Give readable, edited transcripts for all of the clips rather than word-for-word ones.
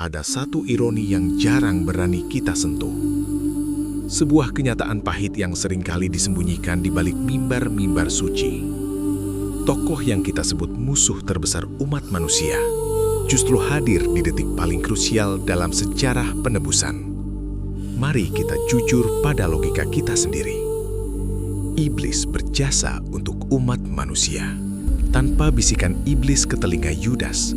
ada satu ironi yang jarang berani kita sentuh. Sebuah kenyataan pahit yang seringkali disembunyikan di balik mimbar-mimbar suci. Tokoh yang kita sebut musuh terbesar umat manusia justru hadir di detik paling krusial dalam sejarah penebusan. Mari kita jujur pada logika kita sendiri. Iblis berjasa untuk umat manusia. Tanpa bisikan iblis ke telinga Yudas,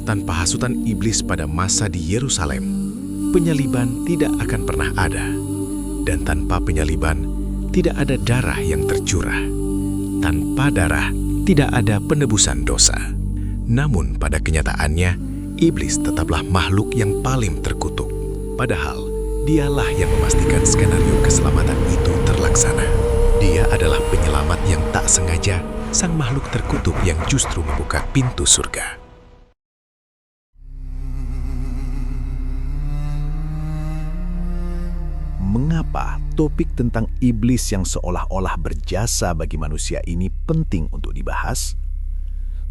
tanpa hasutan iblis pada masa di Yerusalem, penyaliban tidak akan pernah ada. Dan tanpa penyaliban, tidak ada darah yang tercurah. Tanpa darah, tidak ada penebusan dosa. Namun pada kenyataannya, iblis tetaplah makhluk yang paling terkutuk. Padahal, dialah yang memastikan skenario keselamatan itu terlaksana. Dia adalah penyelamat yang tak sengaja, sang makhluk terkutuk yang justru membuka pintu surga. Mengapa topik tentang iblis yang seolah-olah berjasa bagi manusia ini penting untuk dibahas?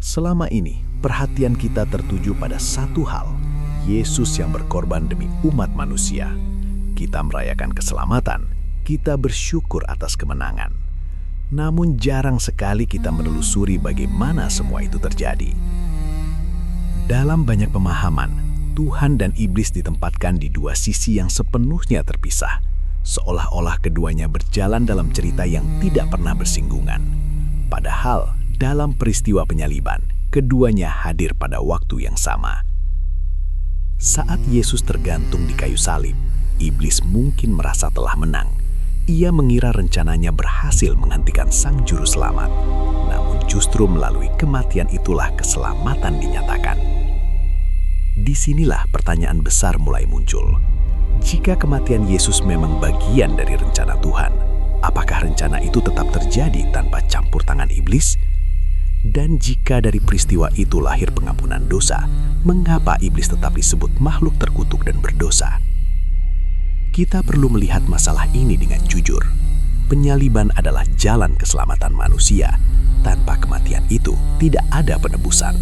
Selama ini, perhatian kita tertuju pada satu hal, Yesus yang berkorban demi umat manusia. Kita merayakan keselamatan, kita bersyukur atas kemenangan. Namun jarang sekali kita menelusuri bagaimana semua itu terjadi. Dalam banyak pemahaman, Tuhan dan iblis ditempatkan di dua sisi yang sepenuhnya terpisah. Seolah-olah keduanya berjalan dalam cerita yang tidak pernah bersinggungan. Padahal, dalam peristiwa penyaliban, keduanya hadir pada waktu yang sama. Saat Yesus tergantung di kayu salib, iblis mungkin merasa telah menang. Ia mengira rencananya berhasil menghentikan sang juru selamat. Namun justru melalui kematian itulah keselamatan dinyatakan. Disinilah pertanyaan besar mulai muncul. Jika kematian Yesus memang bagian dari rencana Tuhan, apakah rencana itu tetap terjadi tanpa campur tangan iblis? Dan jika dari peristiwa itu lahir pengampunan dosa, mengapa iblis tetap disebut makhluk terkutuk dan berdosa? Kita perlu melihat masalah ini dengan jujur. Penyaliban adalah jalan keselamatan manusia. Tanpa kematian itu, tidak ada penebusan.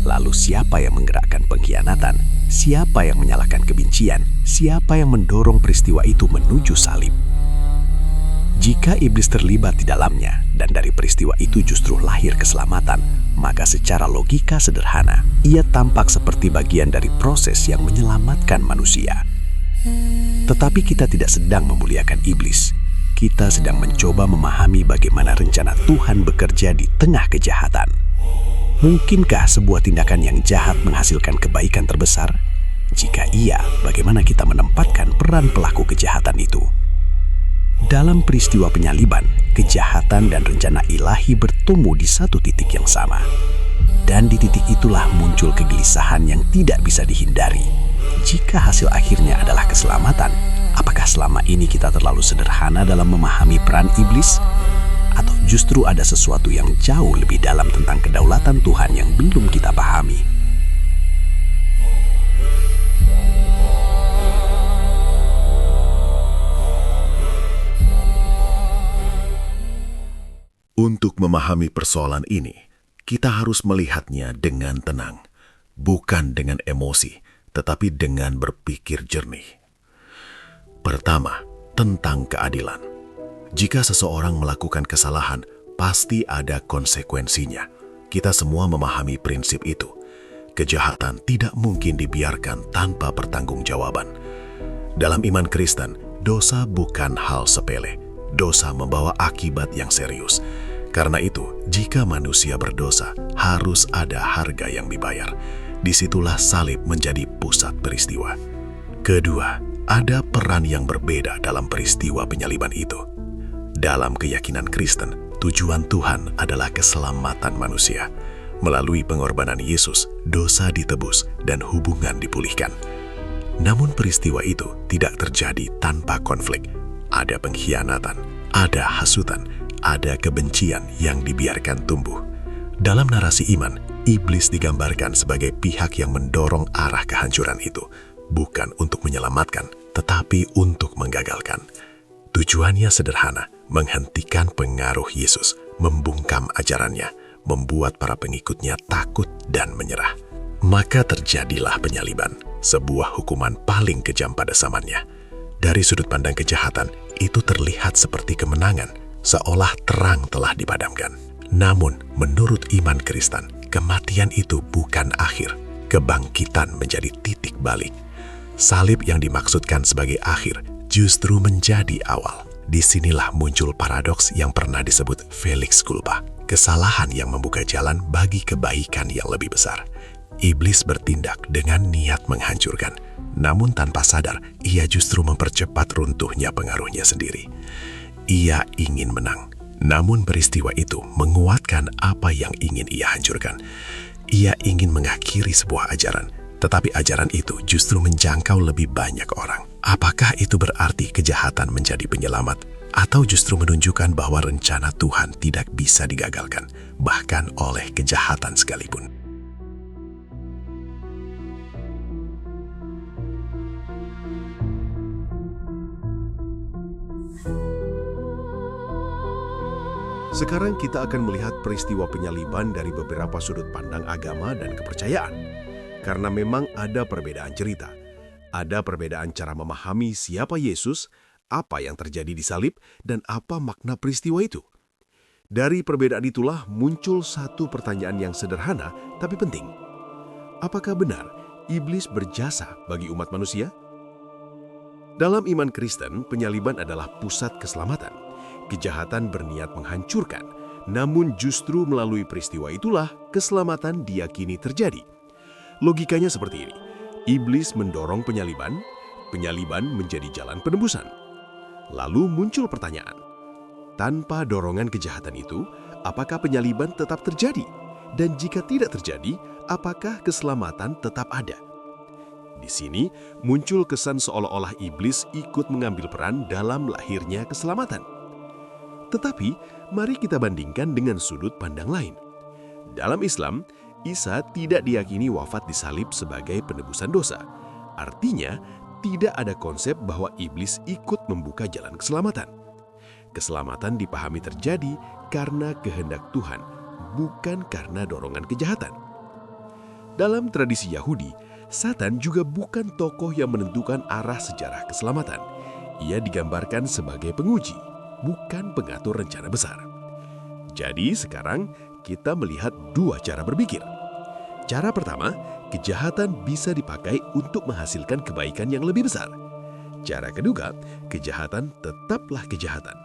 Lalu siapa yang menggerakkan pengkhianatan? Siapa yang menyalahkan kebencian? Siapa yang mendorong peristiwa itu menuju salib? Jika iblis terlibat di dalamnya dan dari peristiwa itu justru lahir keselamatan, maka secara logika sederhana, ia tampak seperti bagian dari proses yang menyelamatkan manusia. Tetapi kita tidak sedang memuliakan iblis. Kita sedang mencoba memahami bagaimana rencana Tuhan bekerja di tengah kejahatan. Mungkinkah sebuah tindakan yang jahat menghasilkan kebaikan terbesar? Jika iya, bagaimana kita menempatkan peran pelaku kejahatan itu? Dalam peristiwa penyaliban, kejahatan dan rencana ilahi bertemu di satu titik yang sama. Dan di titik itulah muncul kegelisahan yang tidak bisa dihindari. Jika hasil akhirnya adalah keselamatan, apakah selama ini kita terlalu sederhana dalam memahami peran iblis? Atau justru ada sesuatu yang jauh lebih dalam tentang kedaulatan Tuhan yang belum kita pahami? Untuk memahami persoalan ini, kita harus melihatnya dengan tenang, bukan dengan emosi, tetapi dengan berpikir jernih. Pertama, tentang keadilan. Jika seseorang melakukan kesalahan, pasti ada konsekuensinya. Kita semua memahami prinsip itu. Kejahatan tidak mungkin dibiarkan tanpa pertanggungjawaban. Dalam iman Kristen, dosa bukan hal sepele. Dosa membawa akibat yang serius. Karena itu, jika manusia berdosa, harus ada harga yang dibayar. Disitulah salib menjadi pusat peristiwa. Kedua, ada peran yang berbeda dalam peristiwa penyaliban itu. Dalam keyakinan Kristen, tujuan Tuhan adalah keselamatan manusia. Melalui pengorbanan Yesus, dosa ditebus dan hubungan dipulihkan. Namun peristiwa itu tidak terjadi tanpa konflik. Ada pengkhianatan, ada hasutan, ada kebencian yang dibiarkan tumbuh. Dalam narasi iman, iblis digambarkan sebagai pihak yang mendorong arah kehancuran itu, bukan untuk menyelamatkan, tetapi untuk menggagalkan. Tujuannya sederhana, menghentikan pengaruh Yesus, membungkam ajarannya, membuat para pengikutnya takut dan menyerah. Maka terjadilah penyaliban. sebuah hukuman paling kejam pada zamannya. Dari sudut pandang kejahatan, itu terlihat seperti kemenangan, seolah terang telah dipadamkan. Namun, menurut iman Kristen, kematian itu bukan akhir. Kebangkitan menjadi titik balik. Salib yang dimaksudkan sebagai akhir justru menjadi awal. Disinilah muncul paradoks yang pernah disebut Felix culpa, kesalahan yang membuka jalan bagi kebaikan yang lebih besar. Iblis bertindak dengan niat menghancurkan, namun tanpa sadar ia justru mempercepat runtuhnya pengaruhnya sendiri. Ia ingin menang, namun peristiwa itu menguatkan apa yang ingin ia hancurkan. Ia ingin mengakhiri sebuah ajaran, tetapi ajaran itu justru menjangkau lebih banyak orang. Apakah itu berarti kejahatan menjadi penyelamat, atau justru menunjukkan bahwa rencana Tuhan tidak bisa digagalkan, bahkan oleh kejahatan sekalipun? Sekarang kita akan melihat peristiwa penyaliban dari beberapa sudut pandang agama dan kepercayaan. Karena memang ada perbedaan cerita. Ada perbedaan cara memahami siapa Yesus, apa yang terjadi di salib, dan apa makna peristiwa itu. Dari perbedaan itulah muncul satu pertanyaan yang sederhana tapi penting. Apakah benar iblis berjasa bagi umat manusia? Dalam iman Kristen, penyaliban adalah pusat keselamatan. Kejahatan berniat menghancurkan, namun justru melalui peristiwa itulah keselamatan diyakini terjadi. Logikanya seperti ini. Iblis mendorong penyaliban, penyaliban menjadi jalan penebusan. Lalu muncul pertanyaan, tanpa dorongan kejahatan itu, apakah penyaliban tetap terjadi? Dan jika tidak terjadi, apakah keselamatan tetap ada? Di sini muncul kesan seolah-olah iblis ikut mengambil peran dalam lahirnya keselamatan. Tetapi, mari kita bandingkan dengan sudut pandang lain. Dalam Islam, Isa tidak diyakini wafat di salib sebagai penebusan dosa. Artinya, tidak ada konsep bahwa iblis ikut membuka jalan keselamatan. Keselamatan dipahami terjadi karena kehendak Tuhan, bukan karena dorongan kejahatan. Dalam tradisi Yahudi, Satan juga bukan tokoh yang menentukan arah sejarah keselamatan. Ia digambarkan sebagai penguji, bukan pengatur rencana besar. Jadi sekarang kita melihat dua cara berpikir. Cara pertama, kejahatan bisa dipakai untuk menghasilkan kebaikan yang lebih besar. Cara kedua, kejahatan tetaplah kejahatan.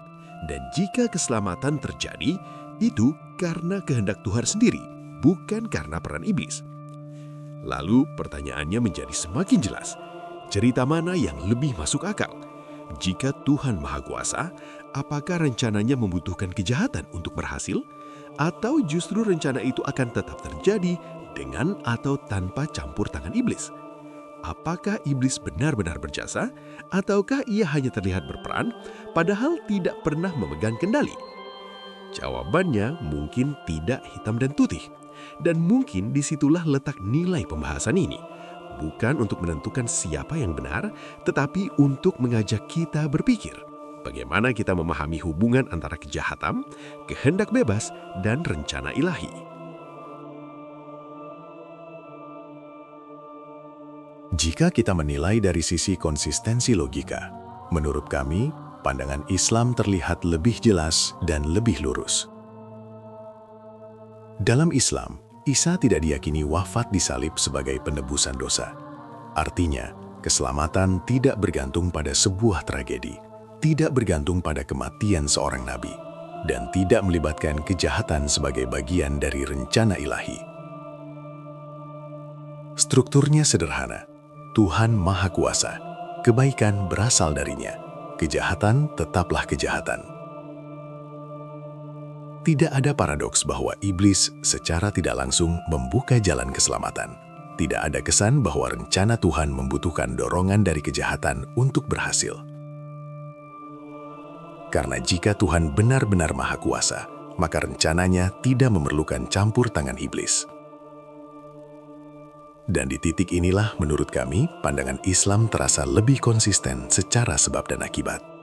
Dan jika keselamatan terjadi, itu karena kehendak Tuhan sendiri, bukan karena peran iblis. Lalu pertanyaannya menjadi semakin jelas. Cerita mana yang lebih masuk akal? Jika Tuhan Maha Kuasa, apakah rencananya membutuhkan kejahatan untuk berhasil? Atau justru rencana itu akan tetap terjadi dengan atau tanpa campur tangan iblis? Apakah iblis benar-benar berjasa? Ataukah ia hanya terlihat berperan, padahal tidak pernah memegang kendali? Jawabannya mungkin tidak hitam dan putih. Dan mungkin disitulah letak nilai pembahasan ini. Bukan untuk menentukan siapa yang benar, tetapi untuk mengajak kita berpikir. Bagaimana kita memahami hubungan antara kejahatan, kehendak bebas, dan rencana ilahi. Jika kita menilai dari sisi konsistensi logika, menurut kami, pandangan Islam terlihat lebih jelas dan lebih lurus. Dalam Islam, Isa tidak diyakini wafat di salib sebagai penebusan dosa. Artinya, keselamatan tidak bergantung pada sebuah tragedi, tidak bergantung pada kematian seorang nabi, dan tidak melibatkan kejahatan sebagai bagian dari rencana ilahi. Strukturnya sederhana. Tuhan Maha Kuasa, kebaikan berasal darinya, kejahatan tetaplah kejahatan. Tidak ada paradoks bahwa iblis secara tidak langsung membuka jalan keselamatan. Tidak ada kesan bahwa rencana Tuhan membutuhkan dorongan dari kejahatan untuk berhasil. Karena jika Tuhan benar-benar Maha Kuasa, maka rencananya tidak memerlukan campur tangan iblis. Dan di titik inilah menurut kami, pandangan Islam terasa lebih konsisten secara sebab dan akibat.